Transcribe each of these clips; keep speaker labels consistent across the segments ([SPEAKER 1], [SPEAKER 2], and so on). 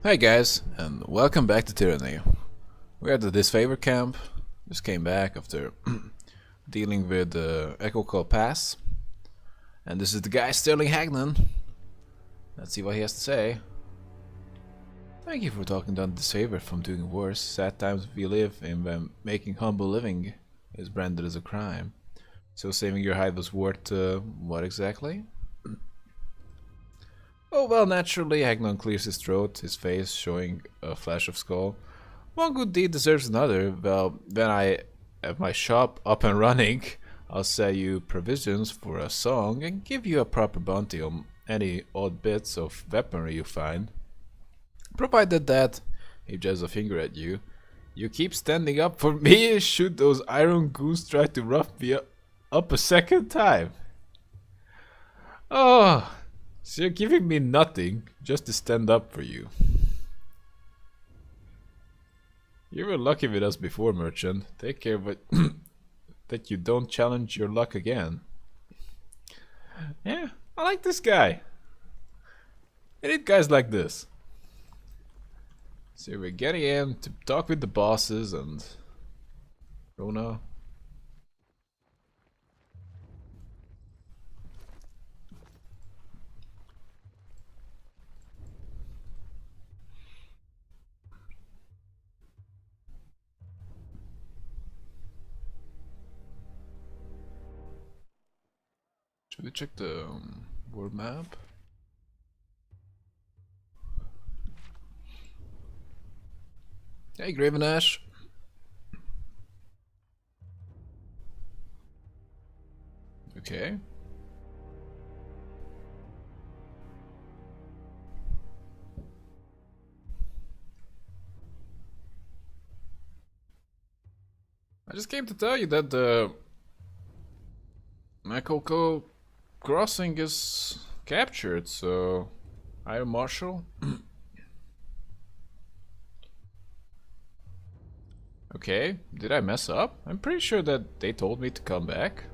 [SPEAKER 1] Hey guys, and welcome back to Tyranny. We're at the Disfavor camp. Just came back after dealing with the Echo Call Pass. And this is the guy Sterling Hagnon. Let's see what he has to say. Thank you for talking down Disfavor from doing worse. Sad times we live in when making humble living is branded as a crime. So saving your hide was worth what exactly? Oh well, naturally, Hagnon clears his throat, his face showing a flash of skull. One good deed deserves another. Well, when I have my shop up and running, I'll sell you provisions for a song and give you a proper bounty on any odd bits of weaponry you find. Provided that, he jabs a finger at you, you keep standing up for me should those iron goons try to rough me up a second time. Oh... So you're giving me nothing just to stand up for you. You were lucky with us before, merchant. Take care of it that you don't challenge your luck again. Yeah, I like this guy. I need guys like this. So we're getting in to talk with the bosses and... Rona. Should we check the world map? Hey, Graven Ash. Okay. I just came to tell you that the Makoko crossing is captured, so Iron Marshal. Okay, did I mess up? I'm pretty sure that they told me to come back.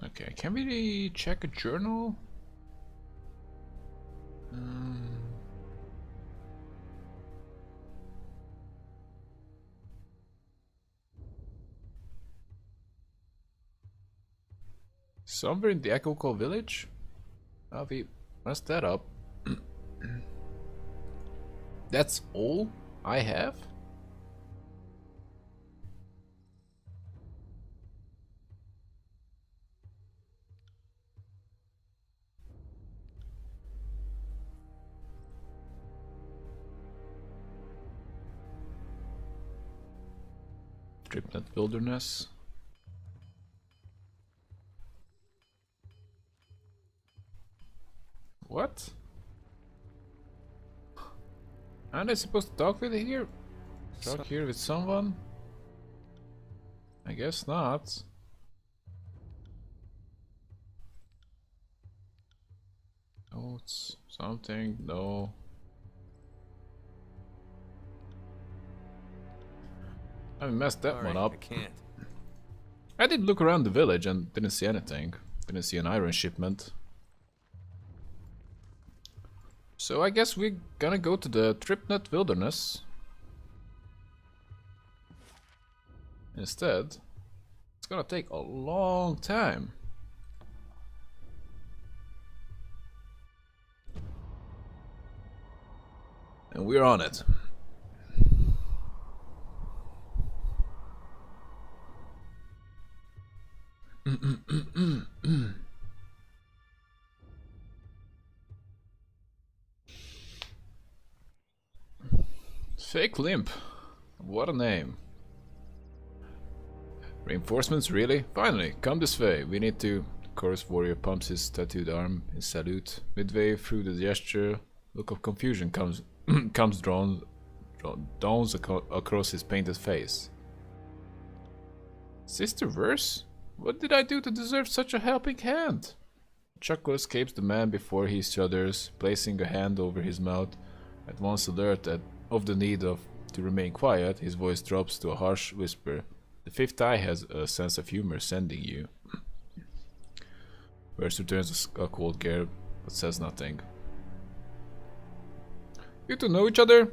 [SPEAKER 1] Okay, can we check a journal? Somewhere in the Echo Call village? Oh, we messed that up. That's all I have? Tripnet Wilderness. What? Aren't I supposed to talk with here? Talk here with someone? I guess not. Notes, something, no. I messed that one up. I did look around the village and didn't see anything. Didn't see an iron shipment. So I guess we're gonna go to the Tripnet Wilderness. Instead, it's gonna take a long time. And we're on it. Fake Limp. What a name. Reinforcements, really? Finally, come this way. We need to... Chorus warrior pumps his tattooed arm in salute. Midway through the gesture, look of confusion comes dawns across his painted face. Sister Verse? What did I do to deserve such a helping hand? A chuckle escapes the man before he shudders, placing a hand over his mouth. At once alert of the need to remain quiet, his voice drops to a harsh whisper. The fifth eye has a sense of humor sending you. Rehearse returns a cold glare, but says nothing. You two know each other?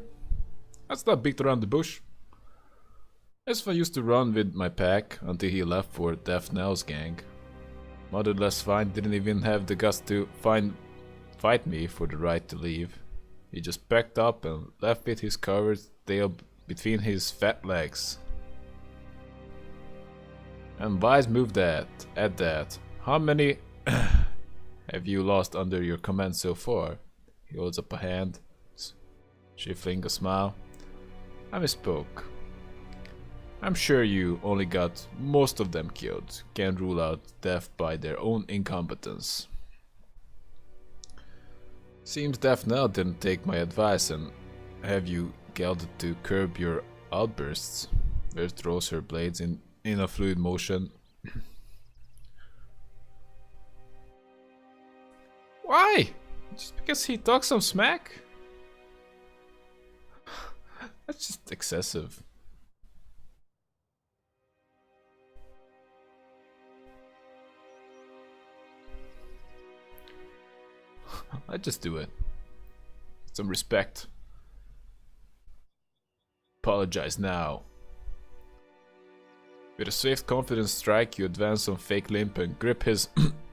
[SPEAKER 1] That's not beat around the bush. Esfa used to run with my pack until he left for Death Nell's gang. Motherless Fine didn't even have the guts to fight me for the right to leave. He just packed up and left with his covered tail between his fat legs. And wise move that, at that. How many have you lost under your command so far? He holds up a hand, stifling a smile. I misspoke. I'm sure you only got most of them killed. Can't rule out death by their own incompetence. Seems Death Nell didn't take my advice and have you gelded to curb your outbursts. Earth throws her blades in a fluid motion. Why? Just because he talks some smack? That's just excessive. I just do it. Some respect. Apologize now. With a swift, confident strike, you advance on fake Limp and grip his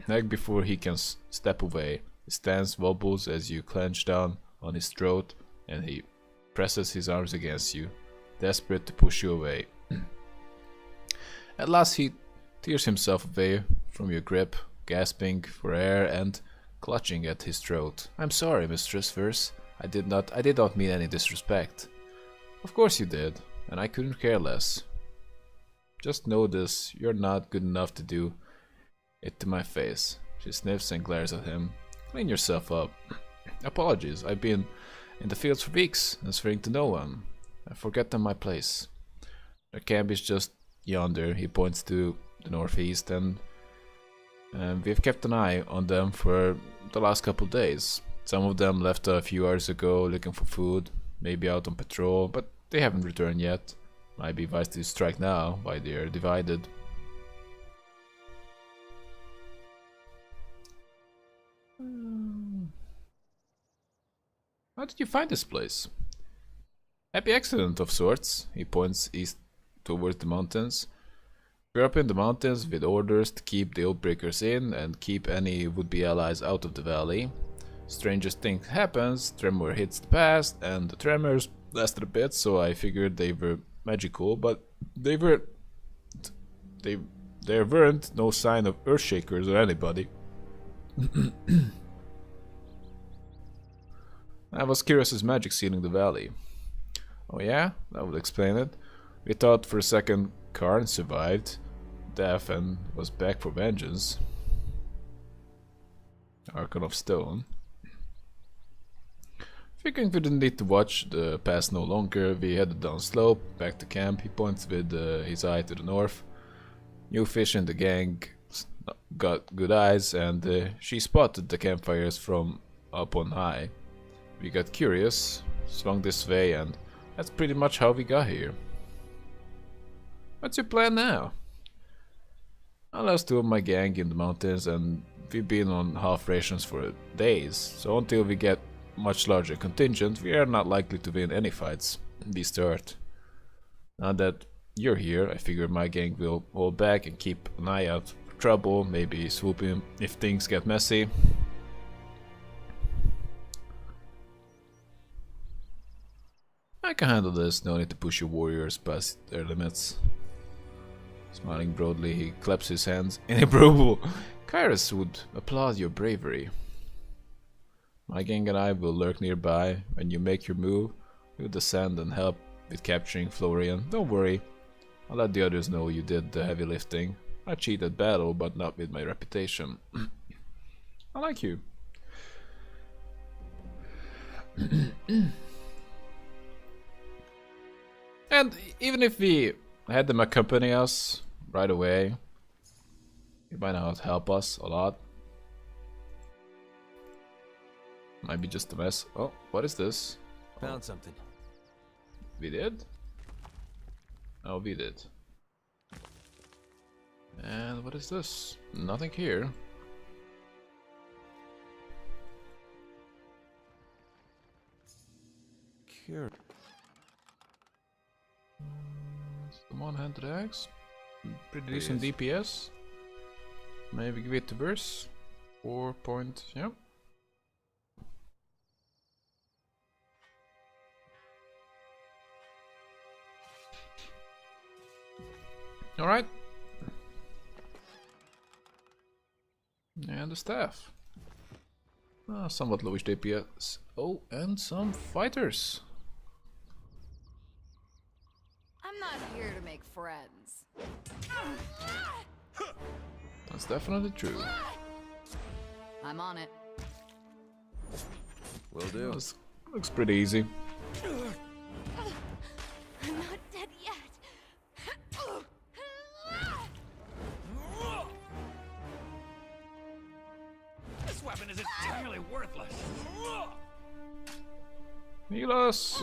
[SPEAKER 1] neck before he can step away. His stance wobbles as you clench down on his throat, and he presses his arms against you, desperate to push you away. At last, he tears himself away from your grip, gasping for air and clutching at his throat. I'm sorry, Mistress Verse. I did not mean any disrespect. Of course you did, and I couldn't care less. Just know this, you're not good enough to do it to my face. She sniffs and glares at him. Clean yourself up. Apologies, I've been in the fields for weeks, answering to no one. I've forgotten my place. Their camp is just yonder. He points to the northeast, and we've kept an eye on them for the last couple days. Some of them left a few hours ago looking for food, maybe out on patrol, but they haven't returned yet. Might be wise to strike now, while they're divided. How did you find this place? Happy accident of sorts. He points east towards the mountains. We're up in the mountains with orders to keep the Oathbreakers in and keep any would-be allies out of the valley. Strangest thing happens, tremor hits the pass, and the tremors lasted a bit, so I figured they were magical, but there weren't no sign of Earthshakers or anybody. I was curious as magic sealing the valley. Oh yeah? That would explain it. We thought for a second Karn survived death and was back for vengeance. Archon of Stone. Figuring we didn't need to watch the pass no longer, we headed down slope, back to camp. He points with his eye to the north. New fish in the gang got good eyes, and she spotted the campfires from up on high. We got curious, swung this way, and that's pretty much how we got here. What's your plan now? I lost two of my gang in the mountains, and we've been on half rations for days, so until we get much larger contingent, we are not likely to win any fights. We start. Now that you're here, I figure my gang will hold back and keep an eye out for trouble, maybe swoop in if things get messy. I can handle this, no need to push your warriors past their limits. Smiling broadly, he claps his hands. Inapproval! Kairos would applaud your bravery. My gang and I will lurk nearby. When you make your move, we'll descend and help with capturing Florian. Don't worry, I'll let the others know you did the heavy lifting. I cheat at battle, but not with my reputation. I like you. And even if we had them accompany us right away, it might not help us a lot. Might be just a mess. Oh, what is this?
[SPEAKER 2] Found something.
[SPEAKER 1] We did? Oh, we did. And what is this? Nothing here.
[SPEAKER 2] Cure.
[SPEAKER 1] The one-handed axe. Pretty decent DPS. Maybe give it to burst. 4 point, yeah. Alright. And the staff. Somewhat lowish DPS. Oh, and some fighters.
[SPEAKER 3] I'm not here to make friends.
[SPEAKER 1] That's definitely true.
[SPEAKER 3] I'm on it.
[SPEAKER 2] Will do.
[SPEAKER 1] This looks pretty easy.
[SPEAKER 3] I'm not dead yet.
[SPEAKER 4] This weapon is entirely worthless.
[SPEAKER 1] Heal us!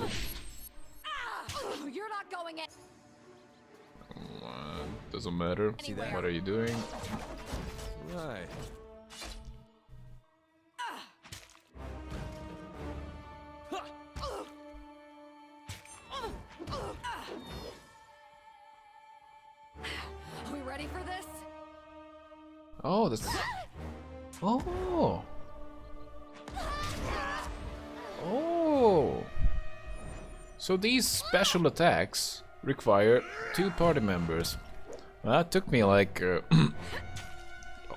[SPEAKER 3] You're not going in.
[SPEAKER 1] Doesn't matter.
[SPEAKER 3] Anywhere.
[SPEAKER 1] What are you doing?
[SPEAKER 2] Right.
[SPEAKER 3] Are we ready for this?
[SPEAKER 1] Oh, that's... Oh! Oh! So these special attacks require 2 party members. Well, that took me like a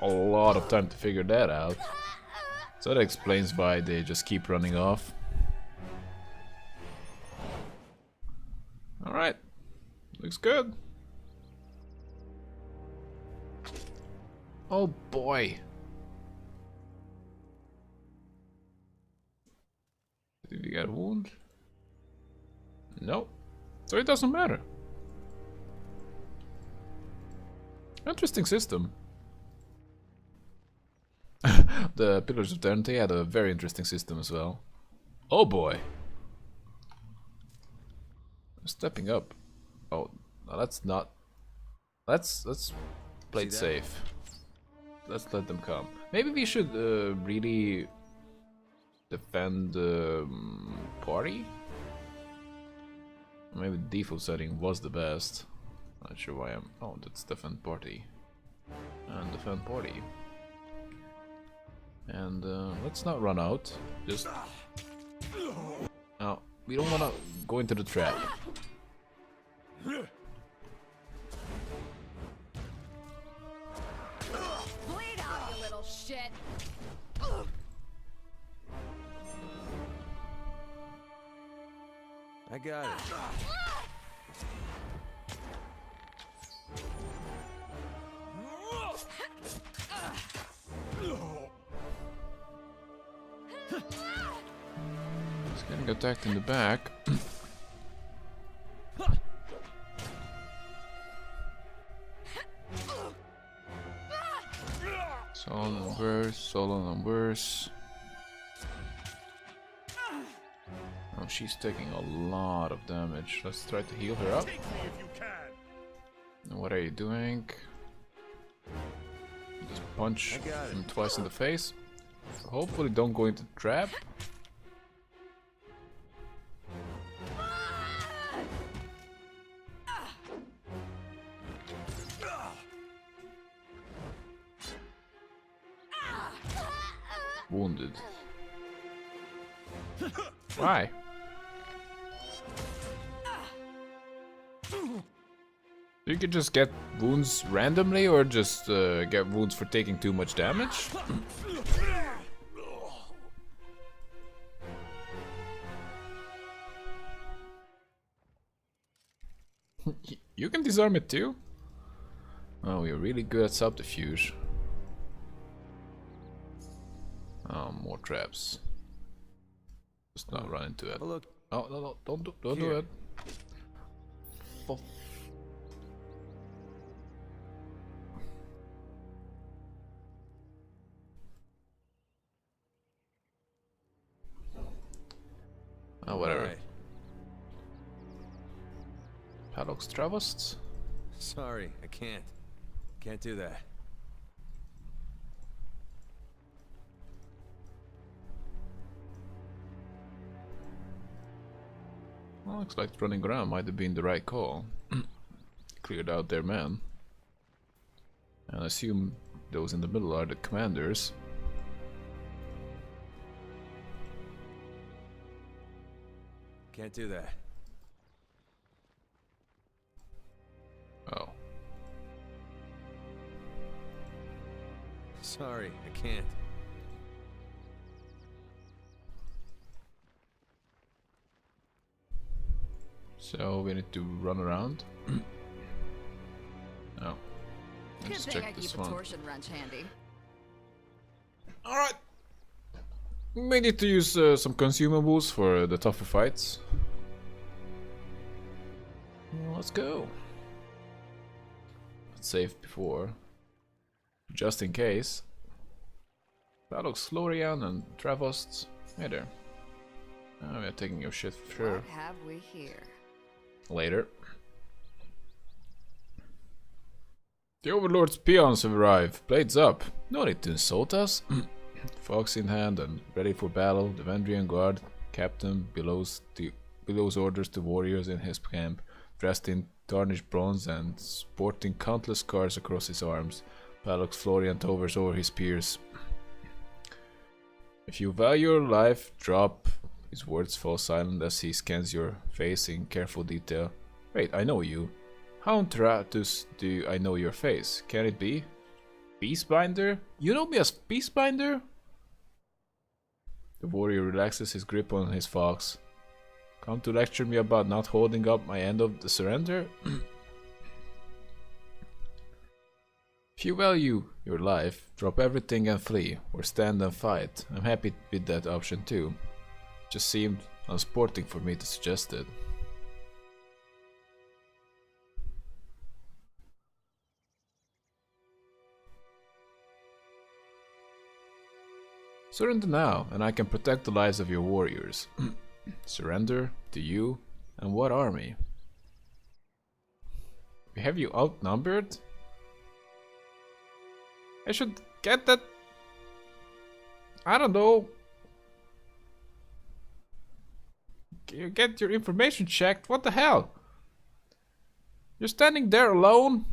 [SPEAKER 1] lot of time to figure that out. So that explains why they just keep running off. Alright. Looks good. Oh boy. Did you get a wound? No. So it doesn't matter. Interesting system. The Pillars of Eternity had a very interesting system as well. Oh boy. Stepping up. Oh, no, that's not. Let's play it safe. Let's let them come. Maybe we should really defend the party. Maybe the default setting was the best. Not sure why I'm. Oh, that's defend party and defend party. And let's not run out. Just. No, we don't wanna go into the trap.
[SPEAKER 3] Bleed out, you little shit.
[SPEAKER 2] I got it.
[SPEAKER 1] He's getting attacked in the back. Solo and worse. Oh, she's taking a lot of damage. Let's try to heal her up.
[SPEAKER 4] Take me if you can.
[SPEAKER 1] And what are you doing? Just punch
[SPEAKER 2] I got it.
[SPEAKER 1] him twice in the face. Hopefully don't go into the trap. Wounded. Why? You could just get wounds randomly or just get wounds for taking too much damage? You can disarm it too? Oh, we're really good at subterfuge. Oh, more traps. Just not run into it.
[SPEAKER 2] Oh, look.
[SPEAKER 1] Oh, no, don't do
[SPEAKER 2] Here.
[SPEAKER 1] it. Oh. Oh, whatever.
[SPEAKER 2] All right.
[SPEAKER 1] Paddock's Travast?
[SPEAKER 2] Sorry, I can't. Can't do that.
[SPEAKER 1] Well, looks like running around might have been the right call. Cleared out their men. And I assume those in the middle are the commanders.
[SPEAKER 2] Can't do that.
[SPEAKER 1] Oh.
[SPEAKER 2] Sorry, I can't.
[SPEAKER 1] So we need to run around. Oh.
[SPEAKER 3] Good
[SPEAKER 1] Let's
[SPEAKER 3] thing I
[SPEAKER 1] check
[SPEAKER 3] keep
[SPEAKER 1] this
[SPEAKER 3] a
[SPEAKER 1] one.
[SPEAKER 3] torsion wrench handy.
[SPEAKER 1] Alright. We need to use some consumables for the tougher fights. Well, let's go. Let's save before. Just in case. That looks Florian and Travost. Hey there. Oh, we're taking your shit for sure.
[SPEAKER 3] What have we here?
[SPEAKER 1] Later. The Overlord's peons have arrived. Blades up. No need to insult us. Fox in hand and ready for battle. The Vendrian Guard captain belows orders to warriors in his camp, dressed in tarnished bronze and sporting countless scars across his arms. Balrog's Florian towers over his peers. If you value your life, drop. His words fall silent as he scans your face in careful detail. Wait, I know you. How on Tratus do I know your face? Can it be? Peacebinder? You know me as Peacebinder? The warrior relaxes his grip on his fox. Come to lecture me about not holding up my end of the surrender? If you value your life, drop everything and flee, or stand and fight. I'm happy with that option too. Just seemed unsporting for me to suggest it. Surrender now, and I can protect the lives of your warriors. Surrender? To you? And what army? We have you outnumbered? I should get that... I don't know. You get your information checked? What the hell? You're standing there alone?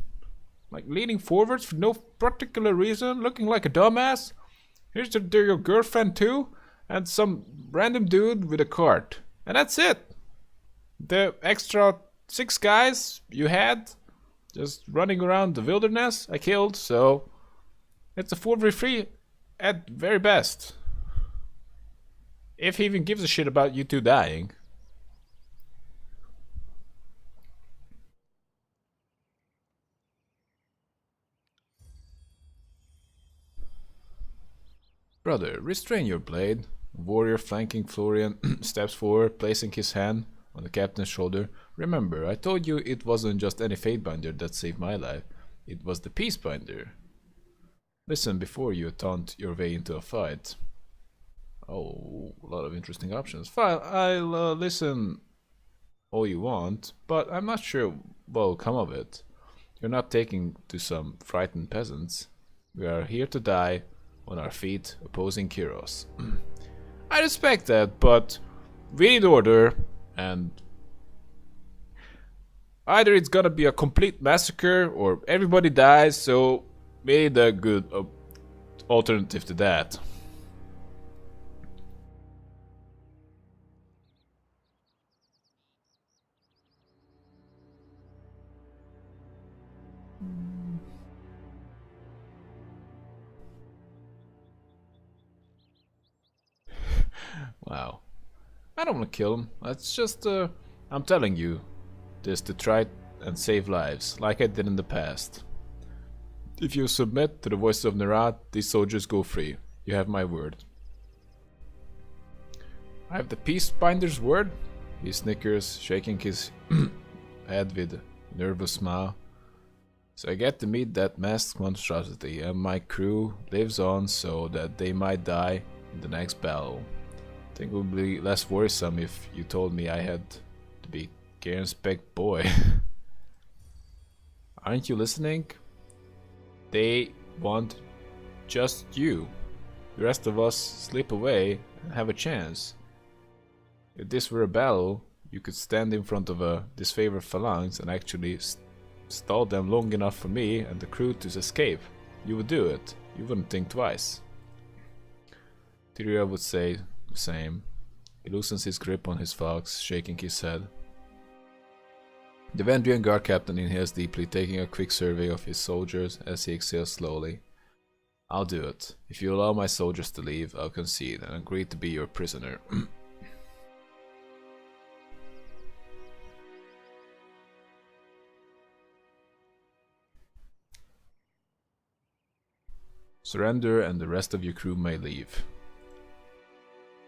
[SPEAKER 1] Like leaning forwards for no particular reason, looking like a dumbass? Here's your girlfriend too, and some random dude with a cart. And that's it. The extra 6 guys you had just running around the wilderness I killed, so it's a 4v3 at very best. If he even gives a shit about you two dying. Brother, restrain your blade. Warrior flanking Florian steps forward, placing his hand on the captain's shoulder. Remember, I told you it wasn't just any Fatebinder that saved my life. It was the Peacebinder. Listen before you taunt your way into a fight. Oh, a lot of interesting options. Fine, I'll listen all you want, but I'm not sure what'll come of it. You're not taking to some frightened peasants. We are here to die on our feet, opposing Kyros. I respect that, but we need order, and either it's gonna be a complete massacre or everybody dies, so we need a good alternative to that. Wow. I don't want to kill him. That's just, I'm telling you this to try and save lives, like I did in the past. If you submit to the voice of Nerat, these soldiers go free. You have my word. I have the Peacebinder's word? He snickers, shaking his head with a nervous smile. So I get to meet that masked monstrosity, and my crew lives on so that they might die in the next battle. I think it would be less worrisome if you told me I had to be Garen's big boy. Aren't you listening? They want just you. The rest of us slip away and have a chance. If this were a battle, you could stand in front of a disfavored phalanx and actually stall them long enough for me and the crew to escape. You would do it. You wouldn't think twice. Tyria would say the same. He loosens his grip on his fox, shaking his head. The Vendrian guard captain inhales deeply, taking a quick survey of his soldiers as he exhales slowly. I'll do it. If you allow my soldiers to leave, I'll concede and agree to be your prisoner. Surrender and the rest of your crew may leave.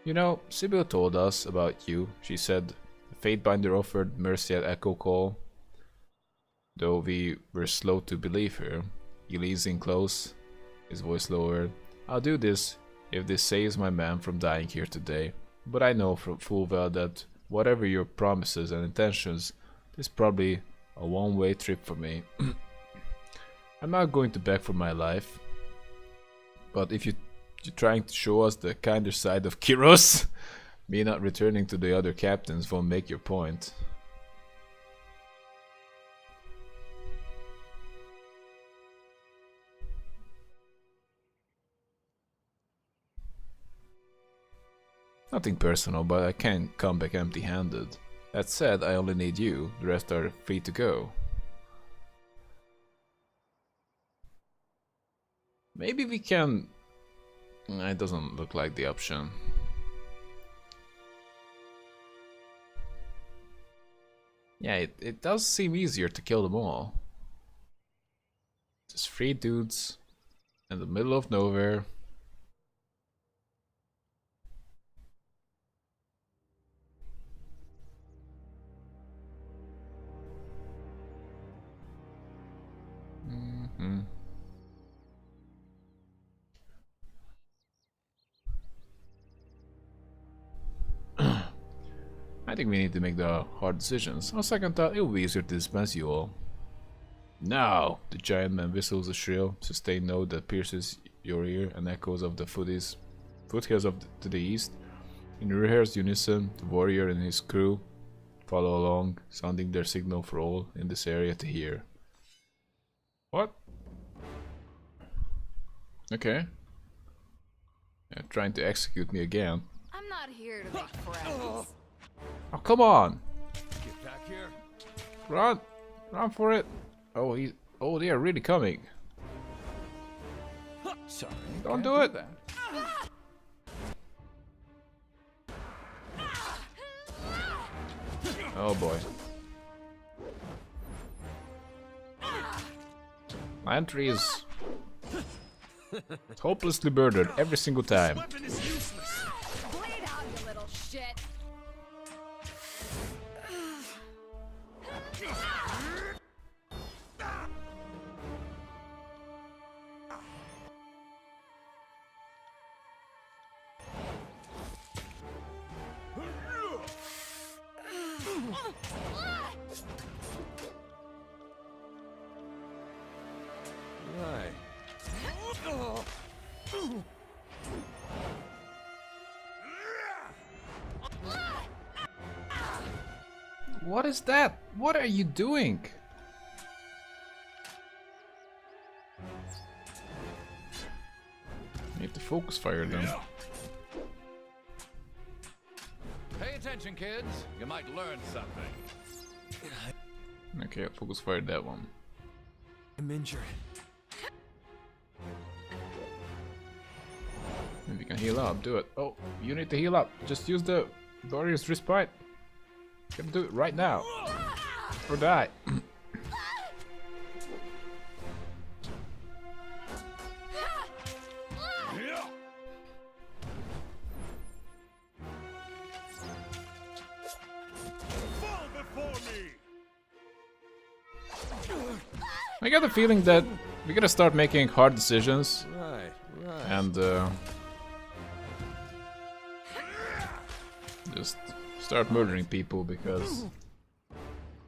[SPEAKER 1] You know, Sibyl told us about you. She said the Fatebinder offered mercy at Echo Call. Though we were slow to believe her. He leans in close, his voice lowered. I'll do this if this saves my man from dying here today. But I know from full well that whatever your promises and intentions, this is probably a one-way trip for me. I'm not going to beg for my life. But if you're trying to show us the kinder side of Kyros, me not returning to the other captains won't make your point. Nothing personal, but I can't come back empty-handed. That said, I only need you, the rest are free to go. Maybe we can... It doesn't look like the option. Yeah, it does seem easier to kill them all. Just 3 dudes in the middle of nowhere. I think we need to make the hard decisions. On second thought, it will be easier to dispense you all. Now! The giant man whistles a shrill, sustained note that pierces your ear and echoes of the foothills to the east. In rehearsed unison, the warrior and his crew follow along, sounding their signal for all in this area to hear. What? Okay. Yeah, trying to execute me again.
[SPEAKER 3] I'm not here to make friends.
[SPEAKER 1] Oh, come on!
[SPEAKER 2] Get back here.
[SPEAKER 1] Run! Run for it! Oh, they are really coming.
[SPEAKER 2] Sorry.
[SPEAKER 1] Don't do it! Oh boy. My entry is hopelessly murdered every single time.
[SPEAKER 4] Weapon is useless.
[SPEAKER 3] Bleed out, you little shit.
[SPEAKER 2] Right.
[SPEAKER 1] What is that? What are you doing? Need to focus fire them.
[SPEAKER 4] Pay attention, kids. You might learn something.
[SPEAKER 1] Okay, focus fire that one.
[SPEAKER 2] I'm injured.
[SPEAKER 1] Maybe you can heal up, do it. Oh, you need to heal up. Just use the warrior's respite. You can do it right now. Or die.
[SPEAKER 4] Fall before me.
[SPEAKER 1] I got the feeling that we gotta start making hard decisions
[SPEAKER 2] Right.
[SPEAKER 1] and just start murdering people, because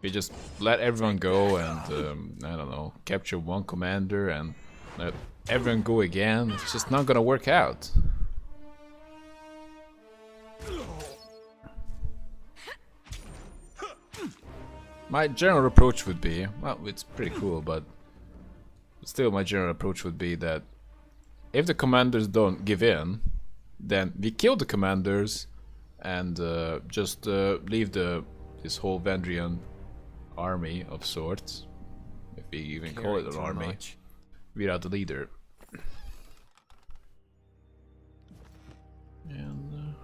[SPEAKER 1] we just let everyone go and I don't know, capture one commander and everyone go again. It's just not gonna work out. My general approach would be, well, it's pretty cool, but still my general approach would be that if the commanders don't give in, then we kill the commanders and just leave this whole Vendrian army of sorts, if we even call it an army, without the leader. And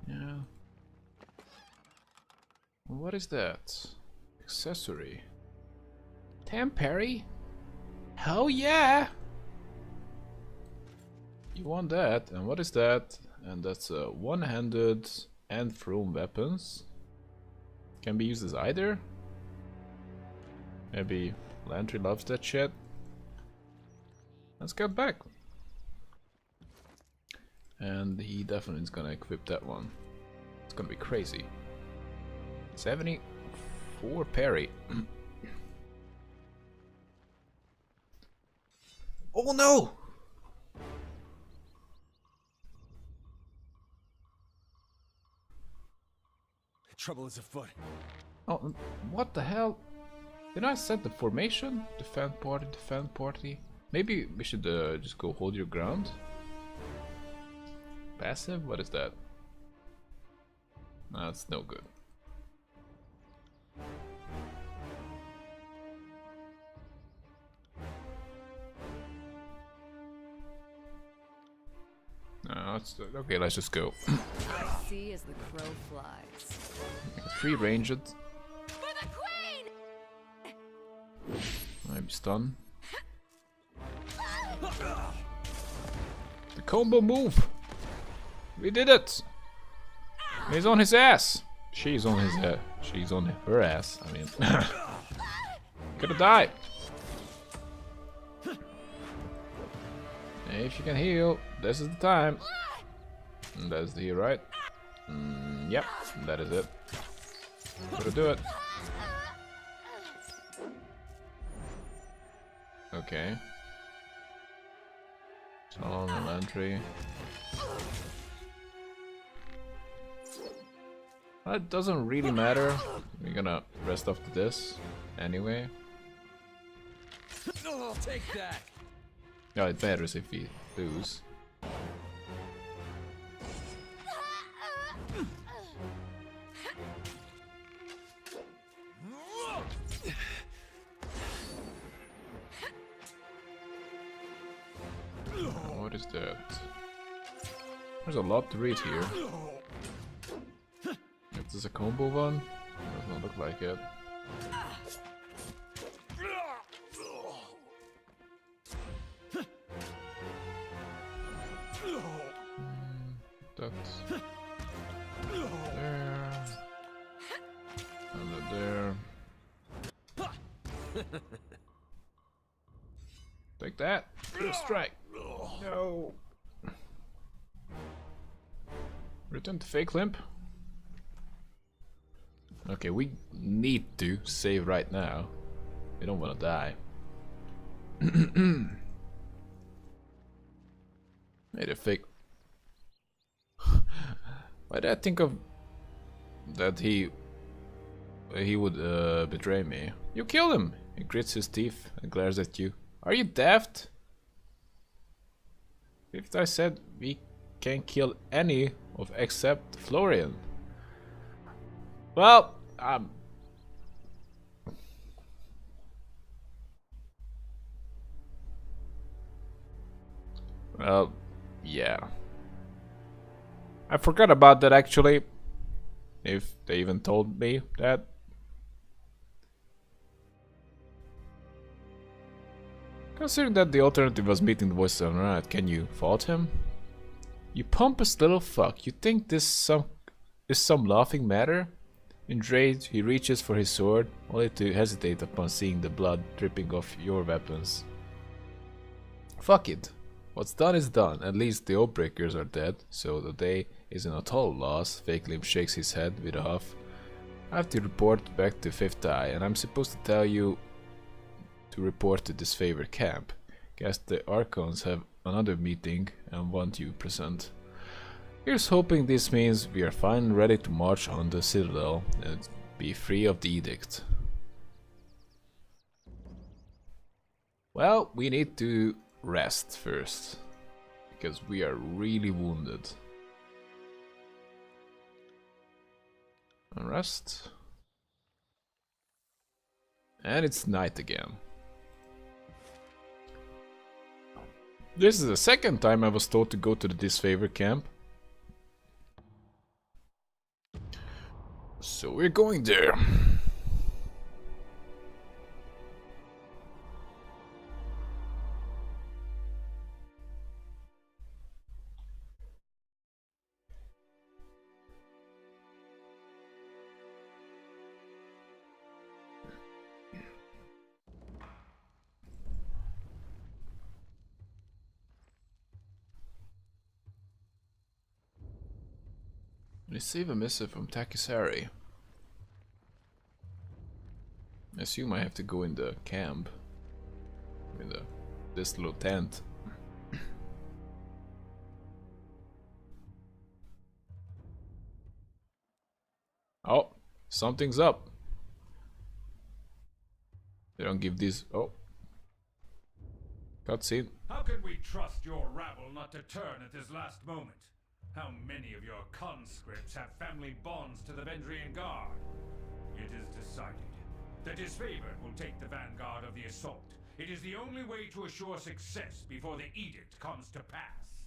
[SPEAKER 1] yeah. What is that? Accessory. Temporary? Hell yeah! You want that? And what is that? And that's one-handed and thrown weapons. Can be used as either. Maybe Landry loves that shit. Let's get back. And he definitely is gonna equip that one. It's gonna be crazy. 74 parry. Oh no!
[SPEAKER 2] Trouble is afoot.
[SPEAKER 1] Oh, what the hell? Did I set the formation? Defend party, defend party. Maybe we should just go hold your ground. Passive? What is that? Nah, that's no good. No, okay, let's just go.
[SPEAKER 3] I see as the crow flies.
[SPEAKER 1] Free ranged.
[SPEAKER 3] For the queen!
[SPEAKER 1] Maybe stun. The combo move! We did it! He's on his ass! She's on his ass. She's on her ass. I mean, gonna die. If you can heal, this is the time. And that's the heal, right? Yep, that is it. Gotta do it. Okay. Salon and entry. That doesn't really matter. We're gonna rest after this anyway.
[SPEAKER 2] I'll take that.
[SPEAKER 1] Yeah, it matters if we lose. What is that? There's a lot to read here. Is this a combo one? Doesn't look like it. That's there. And there. Take that. First strike. No. Return to fake Limp. Okay, we need to save right now. We don't want to die. Made a fake. Why did I think of that he would betray me? You killed him! He grits his teeth and glares at you. Are you daft? If I said we can't kill any of except Florian. Well, well, yeah. I forgot about that actually. If they even told me that. Considering that the alternative was meeting the voice of Unrest, can you fault him? You pompous little fuck, you think this is some laughing matter? Enraged, he reaches for his sword, only to hesitate upon seeing the blood dripping off your weapons. Fuck it. What's done is done. At least the Oathbreakers are dead, so the day isn't a total loss. Fake Limp shakes his head with a huff. I have to report back to Fifth Eye, and I'm supposed to tell you to report to Disfavor camp. Guess the Archons have another meeting and want you present. Here's hoping this means we are fine and ready to march on the Citadel and be free of the edict. Well, we need to rest first, because we are really wounded. Unrest. And it's night again. This is the second time I was told to go to the Disfavor camp. So we're going there. Receive a missive from Takisari. I assume I have to go in the camp. In this little tent. Oh, something's up. They don't give these. Oh. Cutscene.
[SPEAKER 2] How can we trust your rabble not to turn at this last moment? How many of your conscripts have family bonds to the Vendrian Guard? It is decided. The Disfavored will take the vanguard of the assault. It is the only way to assure success before the edict comes to pass.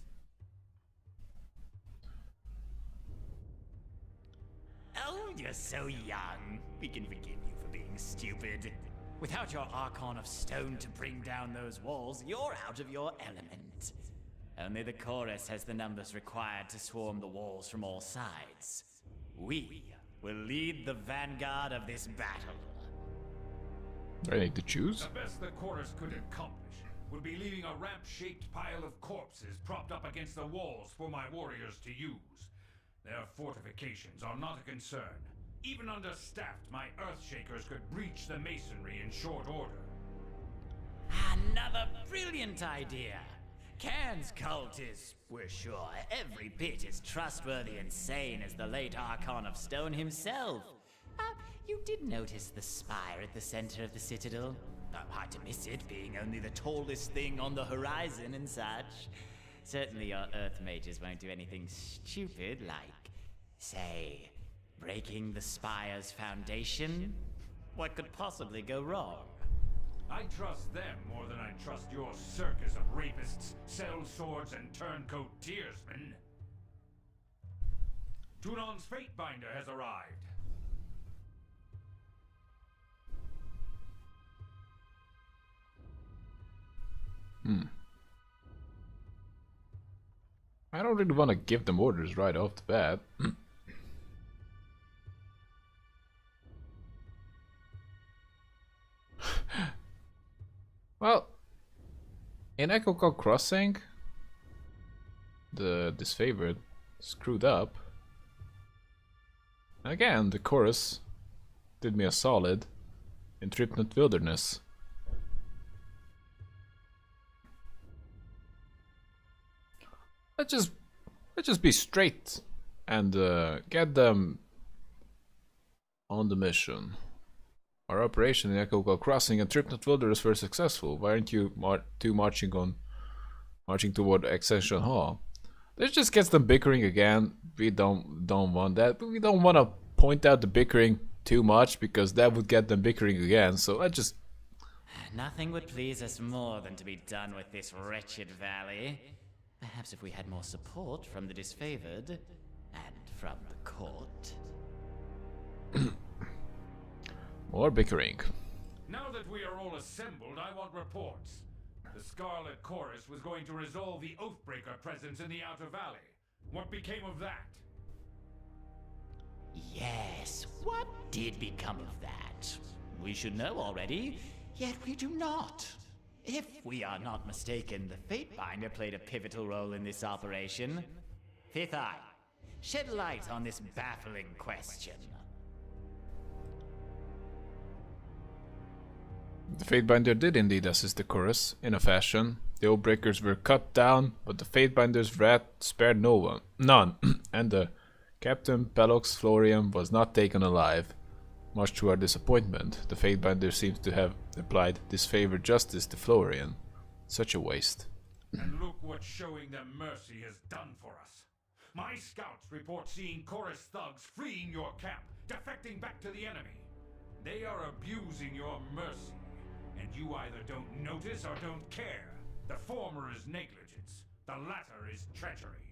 [SPEAKER 5] Oh, you're so young. We can forgive you for being stupid. Without your Archon of Stone to bring down those walls, you're out of your element. Only the chorus has the numbers required to swarm the walls from all sides. We will lead the vanguard of this battle.
[SPEAKER 1] I need to choose.
[SPEAKER 2] The best the chorus could accomplish would be leaving a ramp-shaped pile of corpses propped up against the walls for my warriors to use. Their fortifications are not a concern. Even understaffed, my Earthshakers could breach the masonry in short order.
[SPEAKER 5] Another brilliant idea. Cairn's cult is, we're sure, every bit as trustworthy and sane as the late Archon of Stone himself. You did notice the spire at the center of the Citadel? Hard to miss it, being only the tallest thing on the horizon and such. Certainly your Earth mages won't do anything stupid like, say, breaking the spire's foundation? What could possibly go wrong?
[SPEAKER 2] I trust them more than I trust your circus of rapists, sellswords, and turncoat tearsmen. Tunon's Fatebinder has arrived.
[SPEAKER 1] I don't really want to give them orders right off the bat. Well, in Echo Call Crossing, the Disfavored screwed up. Again, the chorus did me a solid in Tripnut Wilderness. Let's just be straight and get them on the mission. Our operation in Echo Call Crossing and Tripnut Wilderness were successful. Why aren't you marching toward Ascension Hall? Let's just get them bickering again. We don't want that, but we don't want to point out the bickering too much because that would get them bickering again. So let's just.
[SPEAKER 5] Nothing would please us more than to be done with this wretched valley. Perhaps if we had more support from the Disfavored and from the court.
[SPEAKER 1] More bickering.
[SPEAKER 2] Now that we are all assembled, I want reports. The Scarlet Chorus was going to resolve the Oathbreaker presence in the Outer Valley. What became of that?
[SPEAKER 5] Yes, what did become of that? We should know already, yet we do not. If we are not mistaken, the Fatebinder played a pivotal role in this operation. Fifth Eye, shed light on this baffling question.
[SPEAKER 1] The Fatebinder did indeed assist the chorus, in a fashion. The Oathbreakers were cut down, but the Fatebinder's wrath spared none, and the Captain Pelox Florian was not taken alive. Much to our disappointment, the Fatebinder seems to have applied disfavored justice to Florian. Such a waste.
[SPEAKER 2] And look what showing them mercy has done for us. My scouts report seeing chorus thugs fleeing your camp, defecting back to the enemy. They are abusing your mercy, and you either don't notice or don't care. The former is negligence, the latter is treachery.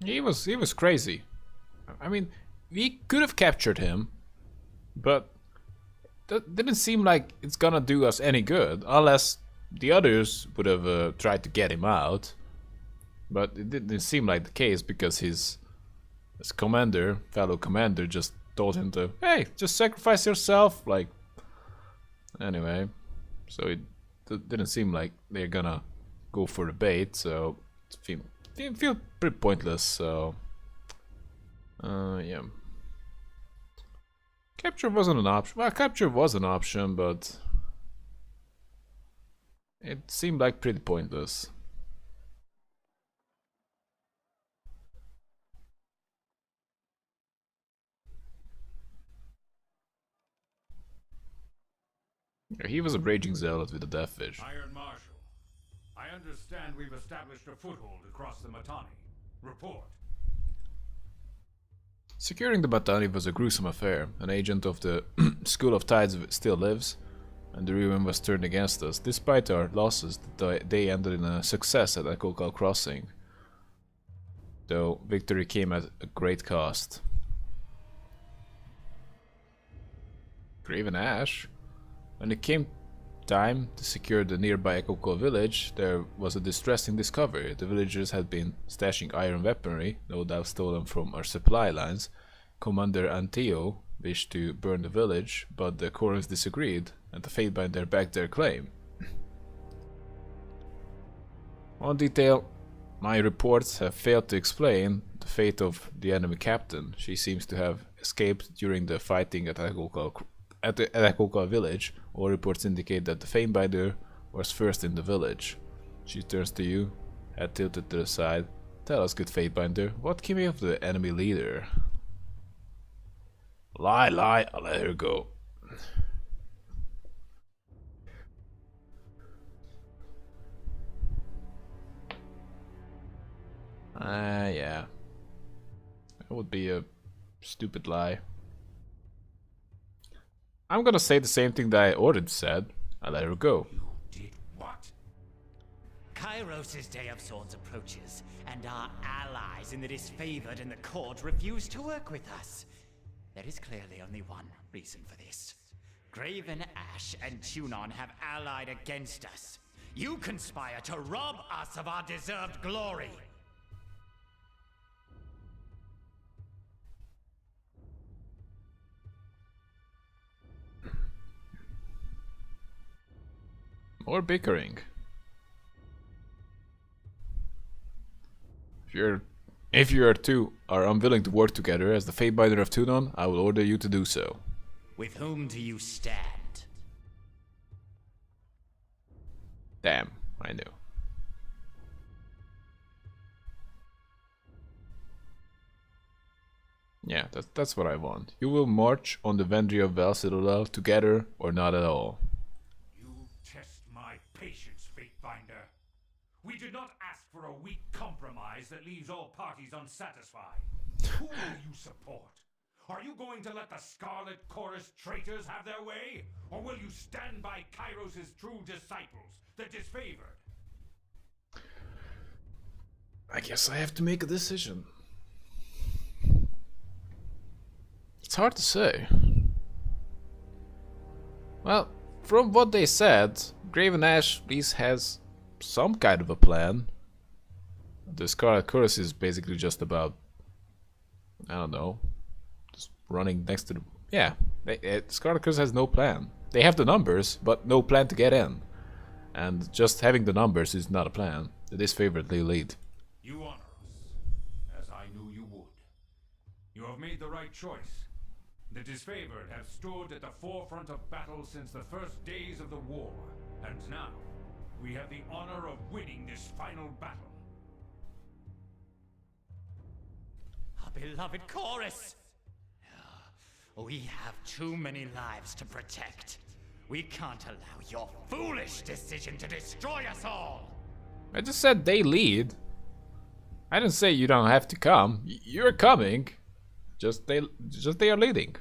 [SPEAKER 1] He was crazy. I mean, we could have captured him, but that didn't seem like it's gonna do us any good, unless the others would have tried to get him out. But it didn't seem like the case because his fellow commander, just told him to, hey, just sacrifice yourself. Like, anyway, so it didn't seem like they're gonna go for the bait. So it feel pretty pointless. So yeah, capture wasn't an option. Well, capture was an option, but it seemed like pretty pointless. He was a raging zealot with a death wish.
[SPEAKER 2] Iron Marshal, I understand we've established a foothold across the Matani. Report.
[SPEAKER 1] Securing the Matani was a gruesome affair. An agent of the School of Tides still lives, and the Ruin was turned against us. Despite our losses, the day ended in a success at Ekokal Crossing, though victory came at a great cost. Graven Ash? When it came time to secure the nearby Ekokal village, there was a distressing discovery. The villagers had been stashing iron weaponry, no doubt stolen from our supply lines. Commander Antio wished to burn the village, but the chorus disagreed, and the Fatebinder backed their claim. One detail my reports have failed to explain: the fate of the enemy captain. She seems to have escaped during the fighting at Ekokal village. All reports indicate that the Fatebinder was first in the village. She turns to you, head tilted to the side. Tell us, good Fatebinder, what came of the enemy leader? Lie, I'll let her go. Yeah. That would be a stupid lie. I'm gonna say the same thing that I already said. I let her go.
[SPEAKER 2] You did what?
[SPEAKER 5] Kairos' Day of Swords approaches, and our allies in the disfavored and the court refuse to work with us. There is clearly only one reason for this. Graven Ash and Tunon have allied against us. You conspire to rob us of our deserved glory.
[SPEAKER 1] Or bickering. If you two are unwilling to work together as the Fatebinder of Tunon, I will order you to do so.
[SPEAKER 5] With whom do you stand?
[SPEAKER 1] Damn, I knew. Yeah, that's what I want. You will march on the Vendry of Val Citadel together or not at all.
[SPEAKER 2] Patience, Fatebinder. We did not ask for a weak compromise that leaves all parties unsatisfied. Who will you support? Are you going to let the Scarlet Chorus traitors have their way? Or will you stand by Kairos' true disciples, the disfavored?
[SPEAKER 1] I guess I have to make a decision. It's hard to say. Well, from what they said, Graven Ash at least has some kind of a plan. The Scarlet Chorus is basically just about, I don't know, just running next to the... Yeah, Scarlet Chorus has no plan. They have the numbers, but no plan to get in. And just having the numbers is not a plan. It is favoritely lead.
[SPEAKER 2] You honor us, as I knew you would. You have made the right choice. The disfavored have stood at the forefront of battle since the first days of the war, and now we have the honor of winning this final battle.
[SPEAKER 5] Our beloved chorus! We have too many lives to protect. We can't allow your foolish decision to destroy us all!
[SPEAKER 1] I just said they lead. I didn't say you don't have to come. You're coming. Just they are leading.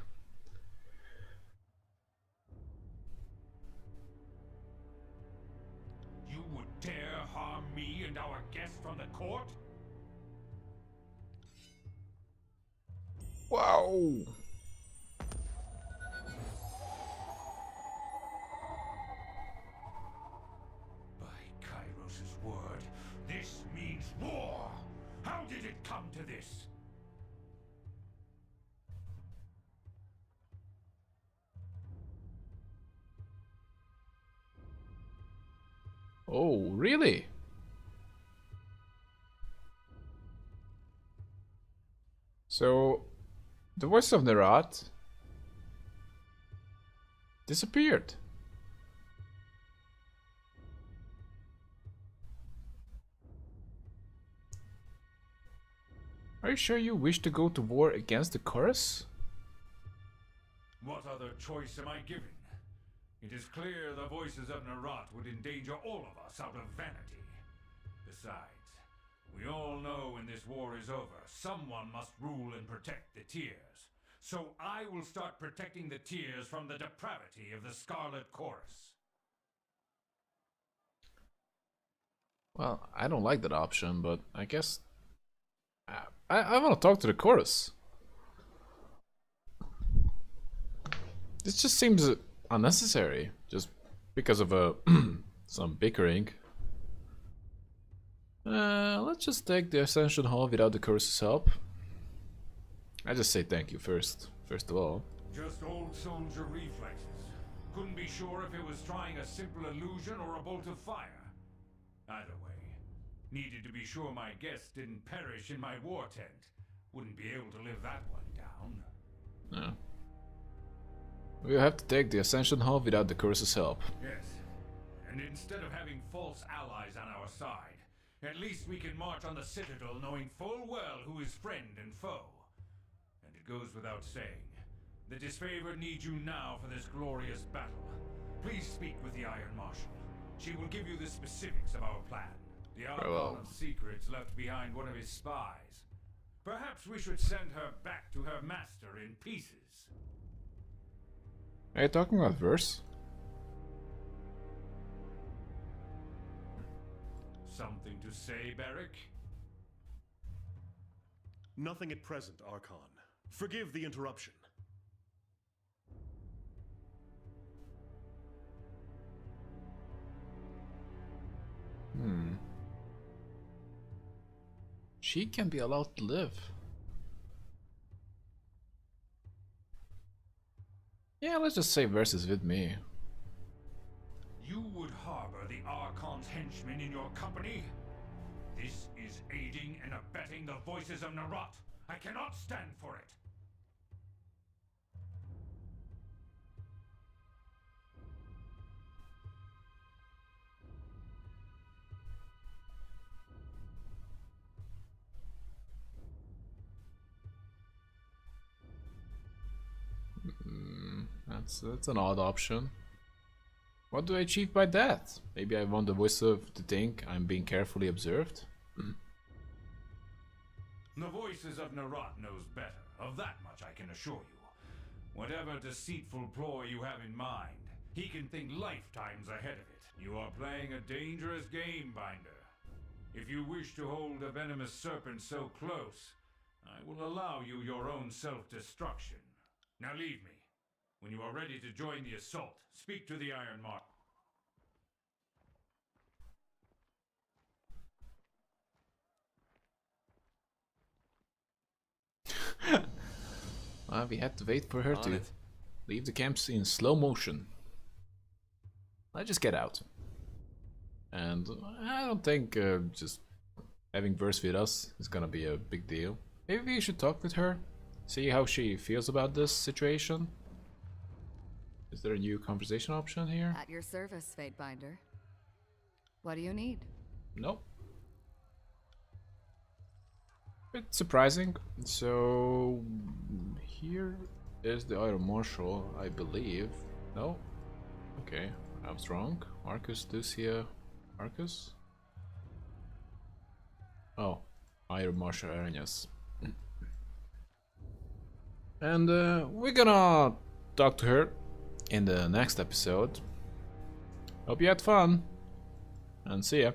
[SPEAKER 2] You would dare harm me and our guest from the court?
[SPEAKER 1] Wow.
[SPEAKER 2] By Kairos' word, this means war! How did it come to this?
[SPEAKER 1] Oh, really? So, the voice of Nerat disappeared. Are you sure you wish to go to war against the chorus?
[SPEAKER 2] What other choice am I given? It is clear the voices of Nerat would endanger all of us out of vanity. Besides, we all know when this war is over, someone must rule and protect the Tears. So I will start protecting the Tears from the depravity of the Scarlet Chorus.
[SPEAKER 1] Well, I don't like that option, but I guess I want to talk to the chorus. This just seems unnecessary, just because of some bickering. Let's just take the Ascension Hall without the chorus's help. I just say thank you first of all.
[SPEAKER 2] Just old soldier reflexes. Couldn't be sure if it was trying a simple illusion or a bolt of fire. Either way, needed to be sure my guests didn't perish in my war tent. Wouldn't be able to live that one down.
[SPEAKER 1] No. We'll have to take the Ascension Hall without the chorus's help.
[SPEAKER 2] Yes. And instead of having false allies on our side, at least we can march on the Citadel knowing full well who is friend and foe. And it goes without saying, the disfavored needs you now for this glorious battle. Please speak with the Iron Marshal. She will give you the specifics of our plan. The Archon of Secrets left behind one of his spies. Perhaps we should send her back to her master in pieces.
[SPEAKER 1] Are you talking about verse?
[SPEAKER 2] Something to say, Beric?
[SPEAKER 6] Nothing at present, Archon. Forgive the interruption.
[SPEAKER 1] She can be allowed to live. Yeah, let's just say verse is with me.
[SPEAKER 2] You would harbor the Archon's henchmen in your company? This is aiding and abetting the voices of Nerat. I cannot stand for it.
[SPEAKER 1] That's an odd option. What do I achieve by that? Maybe I want the voice of to think I'm being carefully observed?
[SPEAKER 2] The voices of Nerat knows better. Of that much I can assure you. Whatever deceitful ploy you have in mind, he can think lifetimes ahead of it. You are playing a dangerous game, Binder. If you wish to hold a venomous serpent so close, I will allow you your own self-destruction. Now leave me. When you are ready to join the assault, speak to the Iron Mark.
[SPEAKER 1] We had to wait for her
[SPEAKER 7] On
[SPEAKER 1] to
[SPEAKER 7] it.
[SPEAKER 1] leave the camps in slow motion. Let's just get out. And I don't think just having Verse with us is gonna be a big deal. Maybe we should talk with her, see how she feels about this situation. Is there a new conversation option here?
[SPEAKER 3] At your service, Fatebinder. What do you need?
[SPEAKER 1] Nope. It's surprising. So here is the Iron Marshal, I believe. No? Okay, I was wrong. Marcus, Lucia, Marcus? Oh, Iron Marshal Arenas. And we're gonna talk to her in the next episode. Hope you had fun, and see ya.